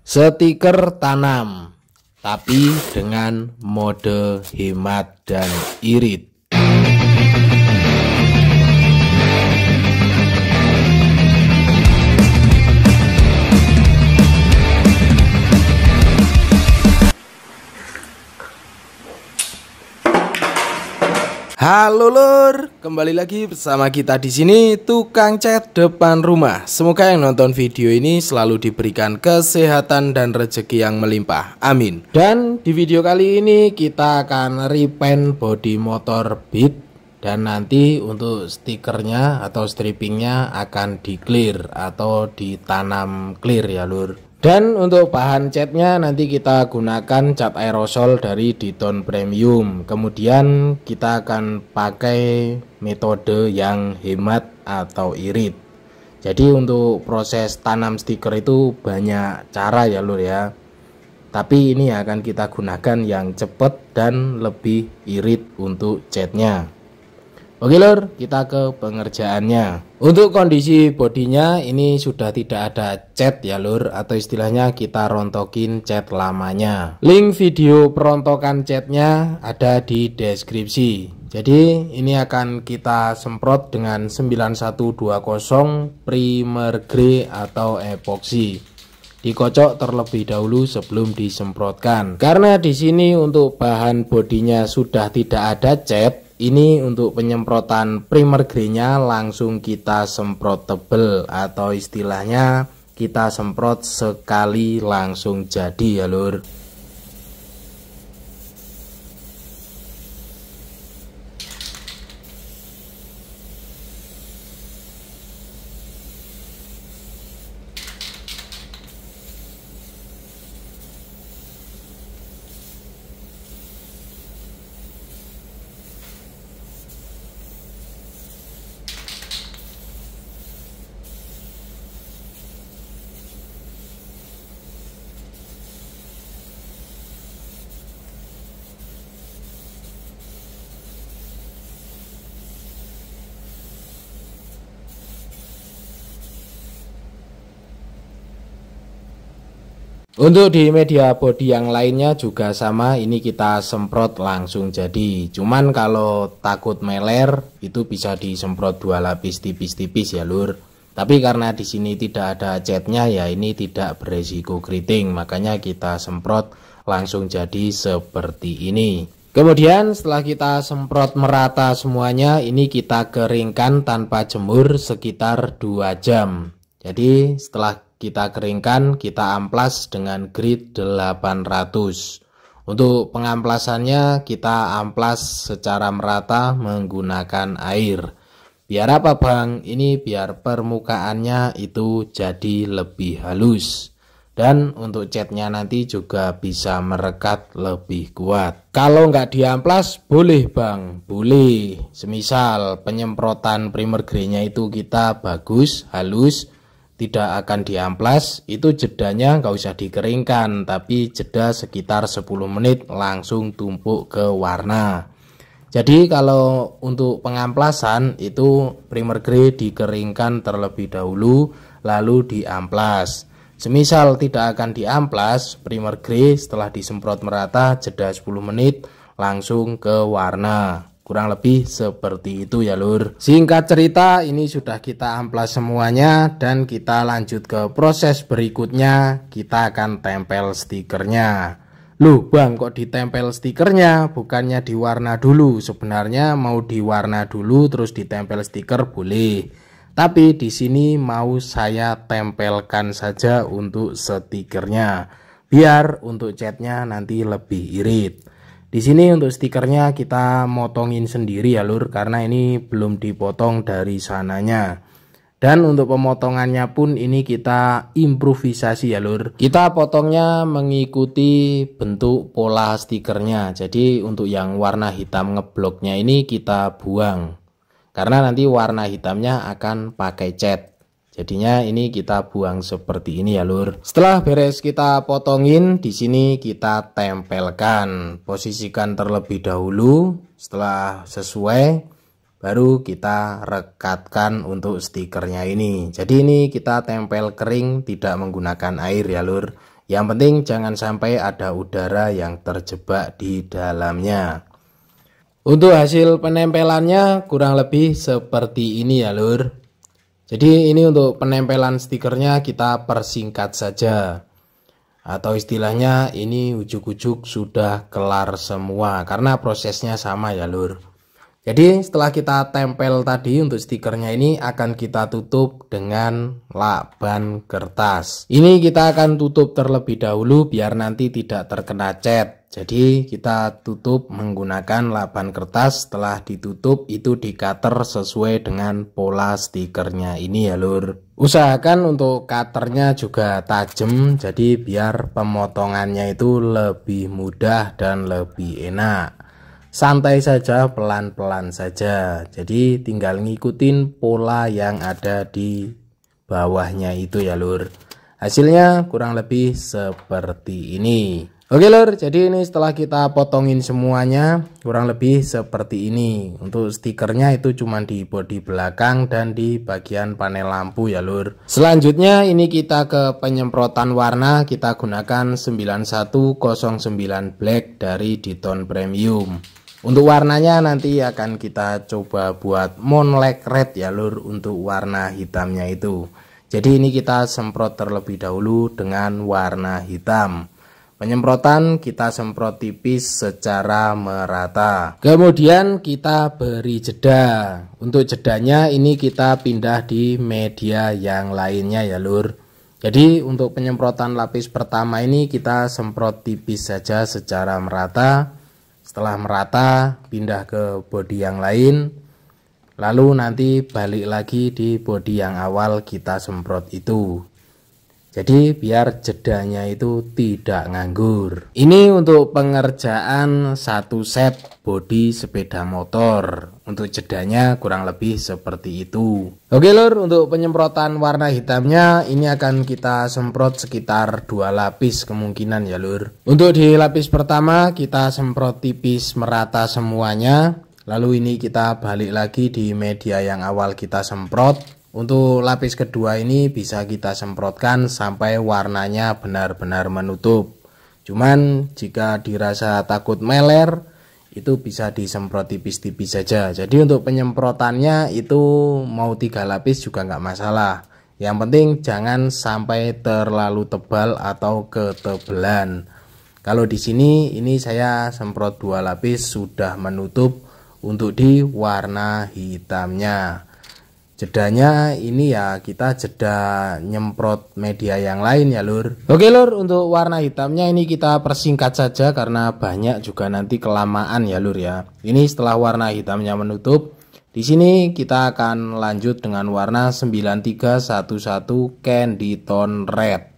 Stiker tanam, tapi dengan mode hemat dan irit. Halo lur, kembali lagi bersama kita di sini tukang cat depan rumah. Semoga yang nonton video ini selalu diberikan kesehatan dan rezeki yang melimpah. Amin. Dan di video kali ini kita akan repaint bodi motor Beat, dan nanti untuk stikernya atau strippingnya akan di clear atau ditanam clear ya lur. Dan untuk bahan catnya nanti kita gunakan cat aerosol dari Diton Premium. Kemudian kita akan pakai metode yang hemat atau irit. Jadi untuk proses tanam stiker itu banyak cara ya lur ya. Tapi ini akan kita gunakan yang cepat dan lebih irit untuk catnya. Oke lur, kita ke pengerjaannya. Untuk kondisi bodinya ini sudah tidak ada cat ya lur, atau istilahnya kita rontokin cat lamanya. Link video perontokan catnya ada di deskripsi. Jadi ini akan kita semprot dengan 9120 primer grey atau epoxy. Dikocok terlebih dahulu sebelum disemprotkan. Karena di sini untuk bahan bodinya sudah tidak ada cat, ini untuk penyemprotan primer grey-nya langsung kita semprot tebel, atau istilahnya kita semprot sekali langsung jadi ya lur. Untuk di media body yang lainnya juga sama, ini kita semprot langsung jadi. Cuman kalau takut meler itu bisa disemprot 2 lapis tipis-tipis ya lur. Tapi karena di sini tidak ada catnya ya, ini tidak beresiko keriting, makanya kita semprot langsung jadi seperti ini. Kemudian setelah kita semprot merata semuanya, ini kita keringkan tanpa jemur sekitar 2 jam. Jadi setelah kita keringkan, kita amplas dengan grit 800. Untuk pengamplasannya kita amplas secara merata menggunakan air. Biar apa bang? Ini biar permukaannya itu jadi lebih halus. Dan untuk catnya nanti juga bisa merekat lebih kuat. Kalau nggak diamplas boleh bang, boleh. Semisal penyemprotan primer grey-nya itu kita bagus, halus, tidak akan diamplas, itu jedanya nggak usah dikeringkan, tapi jeda sekitar 10 menit langsung tumpuk ke warna. Jadi kalau untuk pengamplasan itu primer grey dikeringkan terlebih dahulu lalu diamplas. Semisal tidak akan diamplas, primer grey setelah disemprot merata jeda 10 menit langsung ke warna. Kurang lebih seperti itu ya lur. Singkat cerita, ini sudah kita amplas semuanya dan kita lanjut ke proses berikutnya. Kita akan tempel stikernya. Loh bang, kok ditempel stikernya? Bukannya diwarna dulu. Sebenarnya mau diwarna dulu terus ditempel stiker boleh. Tapi di sini mau saya tempelkan saja untuk stikernya, biar untuk catnya nanti lebih irit. Di sini untuk stikernya kita motongin sendiri ya lur, karena ini belum dipotong dari sananya. Dan untuk pemotongannya pun ini kita improvisasi ya lur. Kita potongnya mengikuti bentuk pola stikernya. Jadi untuk yang warna hitam ngebloknya ini kita buang, karena nanti warna hitamnya akan pakai cat. Jadinya ini kita buang seperti ini ya lur. Setelah beres kita potongin, di sini kita tempelkan. Posisikan terlebih dahulu. Setelah sesuai, baru kita rekatkan untuk stikernya ini. Jadi ini kita tempel kering, tidak menggunakan air ya lur. Yang penting jangan sampai ada udara yang terjebak di dalamnya. Untuk hasil penempelannya kurang lebih seperti ini ya lur. Jadi ini untuk penempelan stikernya kita persingkat saja. Atau istilahnya ini ujuk-ujuk sudah kelar semua karena prosesnya sama ya lur. Jadi setelah kita tempel tadi untuk stikernya ini akan kita tutup dengan lakban kertas. Ini kita akan tutup terlebih dahulu biar nanti tidak terkena cat. Jadi kita tutup menggunakan lakban kertas. Setelah ditutup itu di cutter sesuai dengan pola stikernya ini ya lur. Usahakan untuk cutternya juga tajam, jadi biar pemotongannya itu lebih mudah dan lebih enak. Santai saja, pelan-pelan saja. Jadi tinggal ngikutin pola yang ada di bawahnya itu ya lur. Hasilnya kurang lebih seperti ini. Oke lur, jadi ini setelah kita potongin semuanya kurang lebih seperti ini. Untuk stikernya itu cuma di bodi belakang dan di bagian panel lampu ya lur. Selanjutnya ini kita ke penyemprotan warna. Kita gunakan 9109 Black dari Diton Premium. Untuk warnanya nanti akan kita coba buat Moonlight Red ya lur untuk warna hitamnya itu. Jadi ini kita semprot terlebih dahulu dengan warna hitam. Penyemprotan kita semprot tipis secara merata. Kemudian kita beri jeda. Untuk jedanya ini kita pindah di media yang lainnya ya lur. Jadi untuk penyemprotan lapis pertama ini kita semprot tipis saja secara merata. Setelah merata pindah ke bodi yang lain. Lalu nanti balik lagi di bodi yang awal kita semprot itu. Jadi biar jedanya itu tidak nganggur. Ini untuk pengerjaan satu set bodi sepeda motor. Untuk jedanya kurang lebih seperti itu. Oke lur, untuk penyemprotan warna hitamnya ini akan kita semprot sekitar 2 lapis kemungkinan ya lur. Untuk di lapis pertama kita semprot tipis merata semuanya. Lalu ini kita balik lagi di media yang awal kita semprot. Untuk lapis kedua ini bisa kita semprotkan sampai warnanya benar-benar menutup. Cuman jika dirasa takut meler itu bisa disemprot tipis-tipis saja. Jadi untuk penyemprotannya itu mau 3 lapis juga nggak masalah. Yang penting jangan sampai terlalu tebal atau ketebelan. Kalau di sini ini saya semprot 2 lapis sudah menutup untuk di warna hitamnya. Jedanya ini ya kita jeda nyemprot media yang lain ya lur. Oke lur, untuk warna hitamnya ini kita persingkat saja karena banyak juga nanti kelamaan ya lur ya. Ini setelah warna hitamnya menutup, di sini kita akan lanjut dengan warna 9311 Candy Tone Red.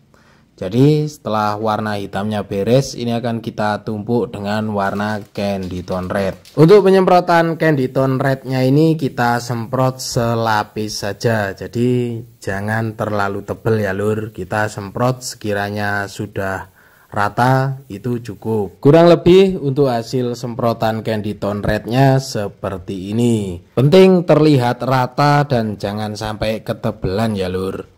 Jadi setelah warna hitamnya beres, ini akan kita tumpuk dengan warna Candy Tone Red. Untuk penyemprotan Candy Tone Rednya ini kita semprot selapis saja. Jadi jangan terlalu tebal ya lur. Kita semprot sekiranya sudah rata itu cukup. Kurang lebih untuk hasil semprotan Candy Tone Rednya seperti ini. Penting terlihat rata dan jangan sampai ketebelan ya lur.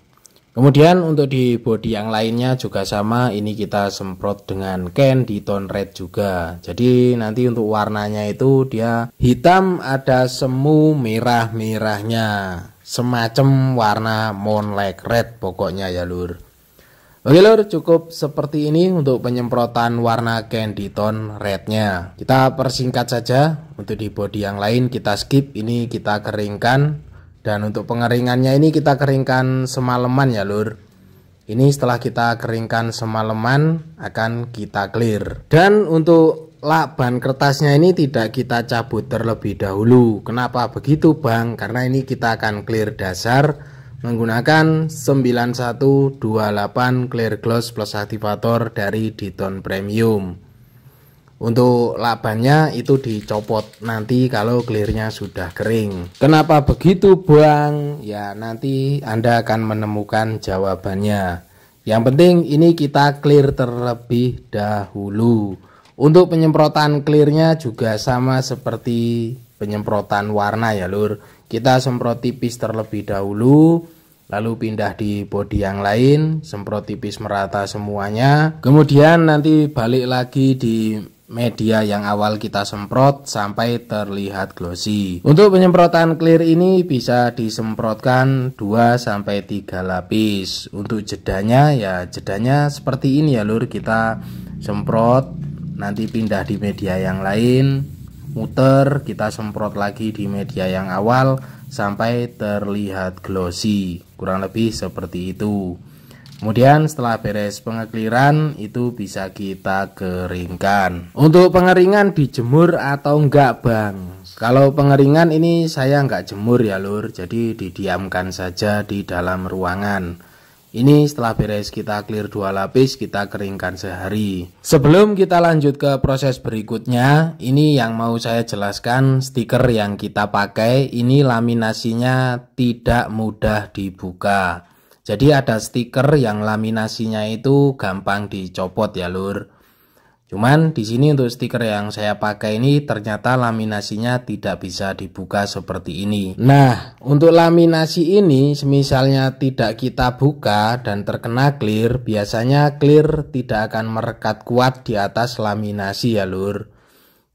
Kemudian untuk di bodi yang lainnya juga sama, ini kita semprot dengan Candy Tone Red juga. Jadi nanti untuk warnanya itu dia hitam ada semu merah-merahnya. Semacam warna Moonlight Red pokoknya ya lur. Oke lur, cukup seperti ini untuk penyemprotan warna Candy Tone Rednya. Kita persingkat saja, untuk di bodi yang lain kita skip, ini kita keringkan. Dan untuk pengeringannya ini kita keringkan semalaman ya lur. Ini setelah kita keringkan semalaman akan kita clear. Dan untuk lakban kertasnya ini tidak kita cabut terlebih dahulu. Kenapa begitu bang? Karena ini kita akan clear dasar menggunakan 9128 Clear Gloss plus aktivator dari Diton Premium. Untuk lakbannya itu dicopot nanti kalau clearnya sudah kering. Kenapa begitu bang? Ya nanti Anda akan menemukan jawabannya. Yang penting ini kita clear terlebih dahulu. Untuk penyemprotan clearnya juga sama seperti penyemprotan warna ya lur. Kita semprot tipis terlebih dahulu. lalu pindah di bodi yang lain, semprot tipis merata semuanya. Kemudian nanti balik lagi di media yang awal kita semprot sampai terlihat glossy. Untuk penyemprotan clear ini bisa disemprotkan 2-3 lapis. Untuk jedanya ya jedanya seperti ini ya lur, kita semprot, nanti pindah di media yang lain, muter, kita semprot lagi di media yang awal sampai terlihat glossy. Kurang lebih seperti itu. Kemudian setelah beres pengekliran itu bisa kita keringkan. Untuk pengeringan dijemur atau enggak bang? Kalau pengeringan ini saya enggak jemur ya lur, jadi didiamkan saja di dalam ruangan. Ini setelah beres kita clear 2 lapis, kita keringkan sehari. Sebelum kita lanjut ke proses berikutnya, ini yang mau saya jelaskan, stiker yang kita pakai ini laminasinya tidak mudah dibuka. Jadi ada stiker yang laminasinya itu gampang dicopot ya lur. Cuman di sini untuk stiker yang saya pakai ini ternyata laminasinya tidak bisa dibuka seperti ini. Nah, untuk laminasi ini misalnya tidak kita buka dan terkena clear, biasanya clear tidak akan merekat kuat di atas laminasi ya lur.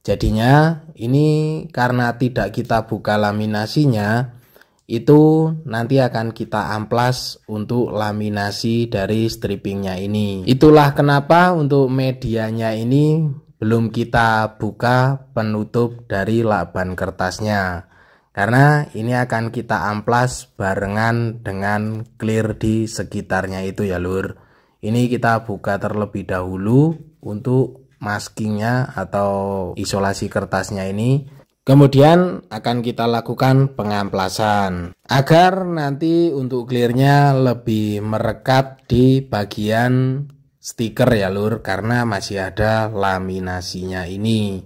Jadinya ini karena tidak kita buka laminasinya, itu nanti akan kita amplas untuk laminasi dari strippingnya ini. Itulah kenapa untuk medianya ini belum kita buka penutup dari lakban kertasnya, karena ini akan kita amplas barengan dengan clear di sekitarnya itu ya lur. Ini kita buka terlebih dahulu untuk maskingnya atau isolasi kertasnya ini. Kemudian akan kita lakukan pengamplasan agar nanti untuk clearnya lebih merekat di bagian stiker ya lur, karena masih ada laminasinya ini.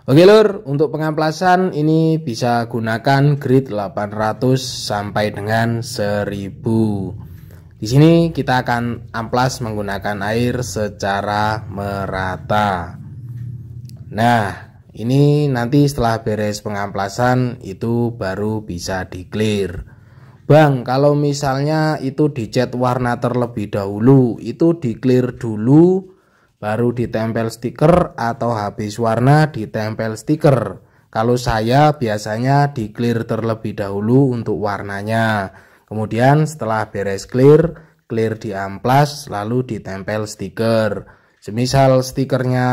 Oke lur, untuk pengamplasan ini bisa gunakan grit 800 sampai dengan 1000. Di sini kita akan amplas menggunakan air secara merata. Nah, ini nanti setelah beres pengamplasan itu baru bisa di clear. Bang, kalau misalnya itu dicat warna terlebih dahulu, itu di clear dulu baru ditempel stiker atau habis warna ditempel stiker? Kalau saya biasanya di clear terlebih dahulu untuk warnanya. Kemudian setelah beres clear diamplas lalu ditempel stiker. Semisal stikernya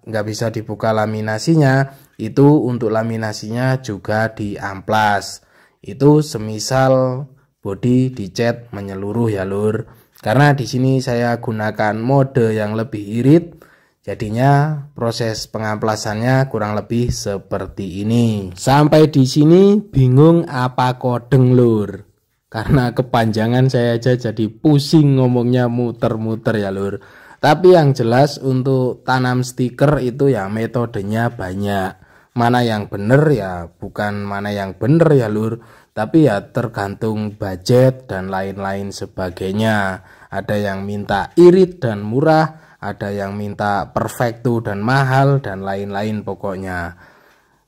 nggak bisa dibuka laminasinya, itu untuk laminasinya juga diamplas. Itu semisal body dicat menyeluruh ya lur. Karena di sini saya gunakan mode yang lebih irit, jadinya proses pengamplasannya kurang lebih seperti ini. Sampai di sini bingung apa kodeng lur. Karena kepanjangan saya aja jadi pusing ngomongnya muter-muter ya lur. Tapi yang jelas untuk tanam stiker itu ya metodenya banyak. Mana yang bener ya bukan mana yang bener ya lur. Tapi ya tergantung budget dan lain-lain sebagainya. Ada yang minta irit dan murah, ada yang minta perfecto dan mahal dan lain-lain pokoknya.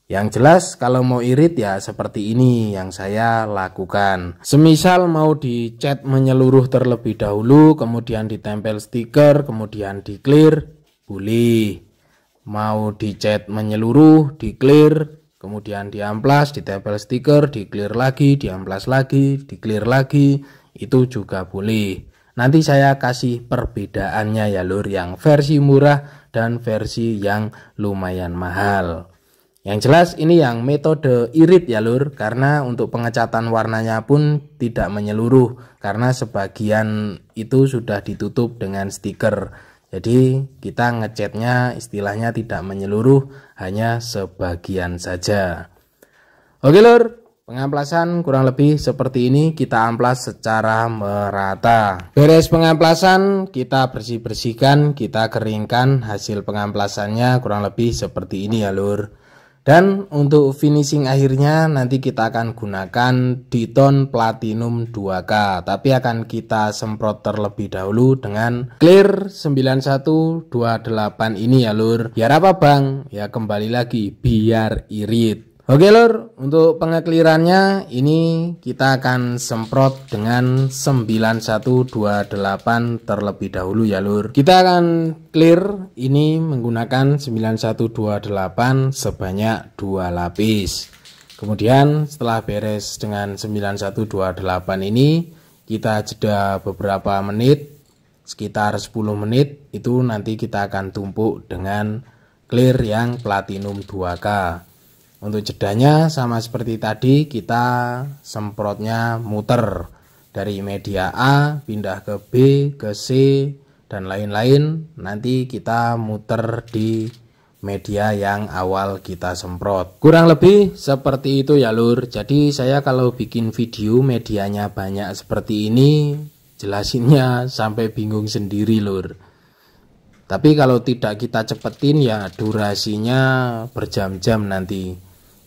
Yang jelas kalau mau irit ya seperti ini yang saya lakukan. Semisal mau dicat menyeluruh terlebih dahulu, kemudian ditempel stiker, kemudian di clear, boleh. Mau dicat menyeluruh, di clear, kemudian diamplas, ditempel stiker, di clear lagi, diamplas lagi, di clear lagi, itu juga boleh. Nanti saya kasih perbedaannya ya lur, yang versi murah dan versi yang lumayan mahal. Yang jelas ini yang metode irit ya lur, karena untuk pengecatan warnanya pun tidak menyeluruh karena sebagian itu sudah ditutup dengan stiker. Jadi kita ngecatnya istilahnya tidak menyeluruh, hanya sebagian saja. Oke lur, pengamplasan kurang lebih seperti ini, kita amplas secara merata. Beres pengamplasan kita bersih-bersihkan, kita keringkan, hasil pengamplasannya kurang lebih seperti ini ya lur. Dan untuk finishing akhirnya nanti kita akan gunakan Diton Platinum 2K, tapi akan kita semprot terlebih dahulu dengan Clear 9128 ini ya lur. Biar apa bang? Ya kembali lagi biar irit. Oke lur, untuk pengeklirannya ini kita akan semprot dengan 9128 terlebih dahulu ya lur. Kita akan clear ini menggunakan 9128 sebanyak 2 lapis. Kemudian setelah beres dengan 9128 ini kita jeda beberapa menit, sekitar 10 menit, itu nanti kita akan tumpuk dengan clear yang platinum 2K. Untuk jedanya sama seperti tadi, kita semprotnya muter dari media A pindah ke B, ke C dan lain-lain. Nanti kita muter di media yang awal kita semprot. Kurang lebih seperti itu ya lur. Jadi saya kalau bikin video medianya banyak seperti ini, jelasinnya sampai bingung sendiri lur. Tapi kalau tidak kita cepetin ya durasinya berjam-jam nanti.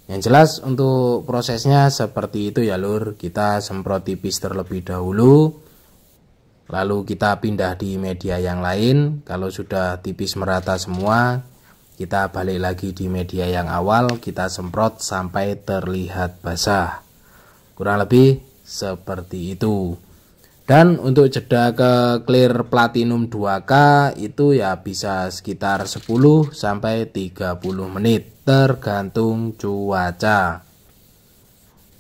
Yang jelas untuk prosesnya seperti itu ya lur. Kita semprot tipis terlebih dahulu, lalu kita pindah di media yang lain. Kalau sudah tipis merata semua, kita balik lagi di media yang awal, kita semprot sampai terlihat basah. Kurang lebih seperti itu. Dan untuk jeda ke clear platinum 2K itu ya bisa sekitar 10 sampai 30 menit tergantung cuaca.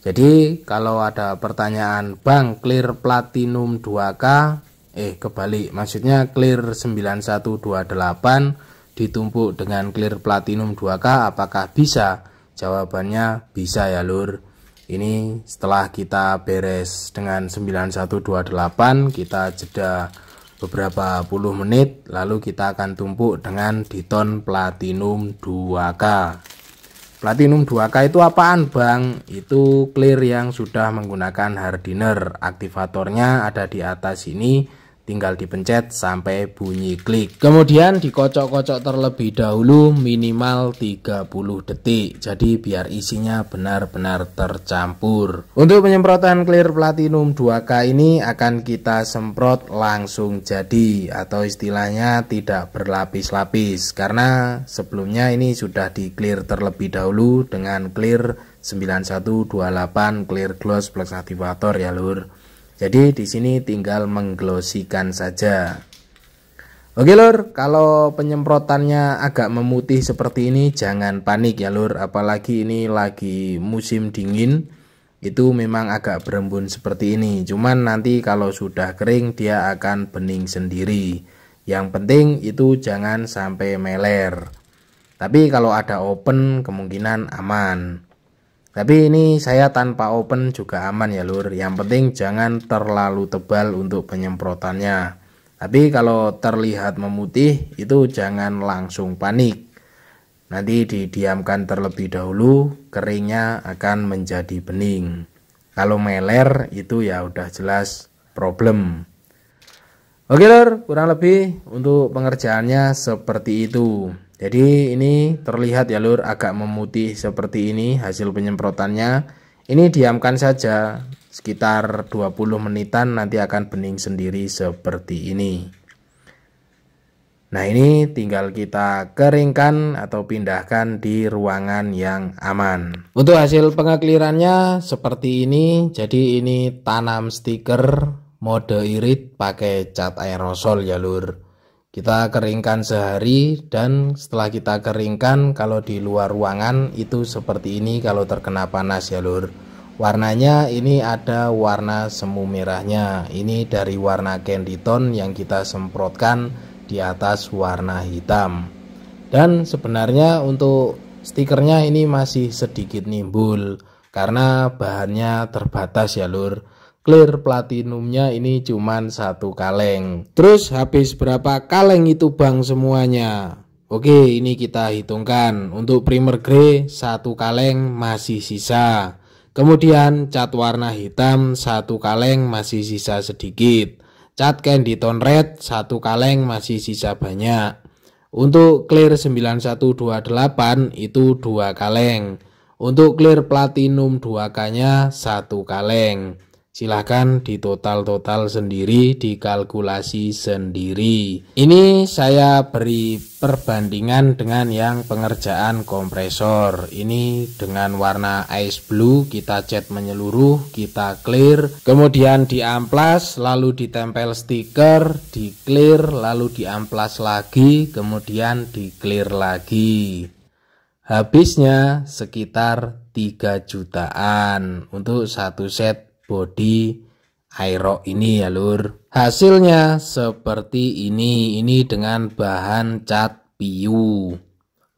Jadi kalau ada pertanyaan, Bang, clear platinum 2K, kebalik, maksudnya clear 9128 ditumpuk dengan clear platinum 2K apakah bisa? Jawabannya bisa ya lur. Ini setelah kita beres dengan 9128, kita jeda beberapa puluh menit, lalu kita akan tumpuk dengan diton platinum 2K. Platinum 2K itu apaan bang? Itu clear yang sudah menggunakan hardener. Aktivatornya ada di atas ini, tinggal dipencet sampai bunyi klik. Kemudian dikocok-kocok terlebih dahulu minimal 30 detik. Jadi biar isinya benar-benar tercampur. Untuk penyemprotan clear platinum 2K ini akan kita semprot langsung jadi, atau istilahnya tidak berlapis-lapis. Karena sebelumnya ini sudah di clear terlebih dahulu dengan clear 9128 clear gloss plus aktivator ya lur. Jadi di sini tinggal mengglosikan saja. Oke lur, kalau penyemprotannya agak memutih seperti ini jangan panik ya lur, apalagi ini lagi musim dingin, itu memang agak berembun seperti ini. Cuman nanti kalau sudah kering dia akan bening sendiri. Yang penting itu jangan sampai meler. Tapi kalau ada open kemungkinan aman. Tapi ini saya tanpa open juga aman ya lur. Yang penting jangan terlalu tebal untuk penyemprotannya. Tapi kalau terlihat memutih itu jangan langsung panik. Nanti didiamkan terlebih dahulu, keringnya akan menjadi bening. Kalau meler itu ya udah jelas problem. Oke lur, kurang lebih untuk pengerjaannya seperti itu. Jadi ini terlihat ya lur agak memutih seperti ini hasil penyemprotannya. Ini diamkan saja sekitar 20 menitan, nanti akan bening sendiri seperti ini. Nah ini tinggal kita keringkan atau pindahkan di ruangan yang aman. Untuk hasil pengeklirannya seperti ini. Jadi ini tanam stiker mode irit pakai cat aerosol ya lur. Kita keringkan sehari, dan setelah kita keringkan kalau di luar ruangan itu seperti ini kalau terkena panas ya lur. Warnanya ini ada warna semu merahnya. Ini dari warna candy tone yang kita semprotkan di atas warna hitam. Dan sebenarnya untuk stikernya ini masih sedikit nimbul karena bahannya terbatas ya lur. Clear platinumnya ini cuman 1 kaleng. Terus habis berapa kaleng itu bang semuanya? Oke, ini kita hitungkan. Untuk primer grey 1 kaleng masih sisa. Kemudian cat warna hitam 1 kaleng masih sisa sedikit. Cat candy tone red 1 kaleng masih sisa banyak. Untuk clear 9128 itu 2 kaleng. Untuk clear platinum 2K nya 1 kaleng. Silahkan di total sendiri, dikalkulasi sendiri. Ini saya beri perbandingan dengan yang pengerjaan kompresor. Ini dengan warna ice blue, kita cat menyeluruh, kita clear, kemudian diamplas, lalu ditempel stiker, di clear, lalu diamplas lagi, kemudian di clear lagi. Habisnya sekitar 3 jutaan untuk satu set body Aerox ini ya lur. Hasilnya seperti ini dengan bahan cat PU.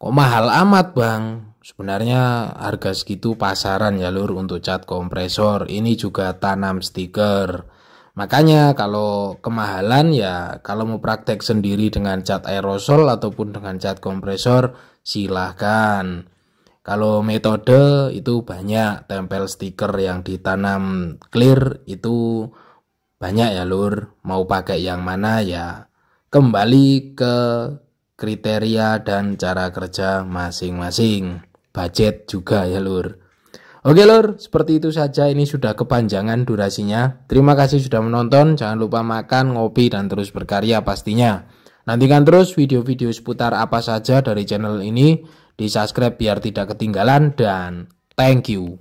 Kok mahal amat bang? Sebenarnya harga segitu pasaran ya lur untuk cat kompresor. Ini juga tanam stiker. Makanya kalau kemahalan ya kalau mau praktek sendiri dengan cat aerosol ataupun dengan cat kompresor silahkan. Kalau metode itu banyak, tempel stiker yang ditanam clear itu banyak ya lur. Mau pakai yang mana ya kembali ke kriteria dan cara kerja masing-masing. Budget juga ya lur. Oke lur, seperti itu saja, ini sudah kepanjangan durasinya. Terima kasih sudah menonton, jangan lupa makan, ngopi, dan terus berkarya pastinya. Nantikan terus video-video seputar apa saja dari channel ini. Di subscribe biar tidak ketinggalan dan thank you.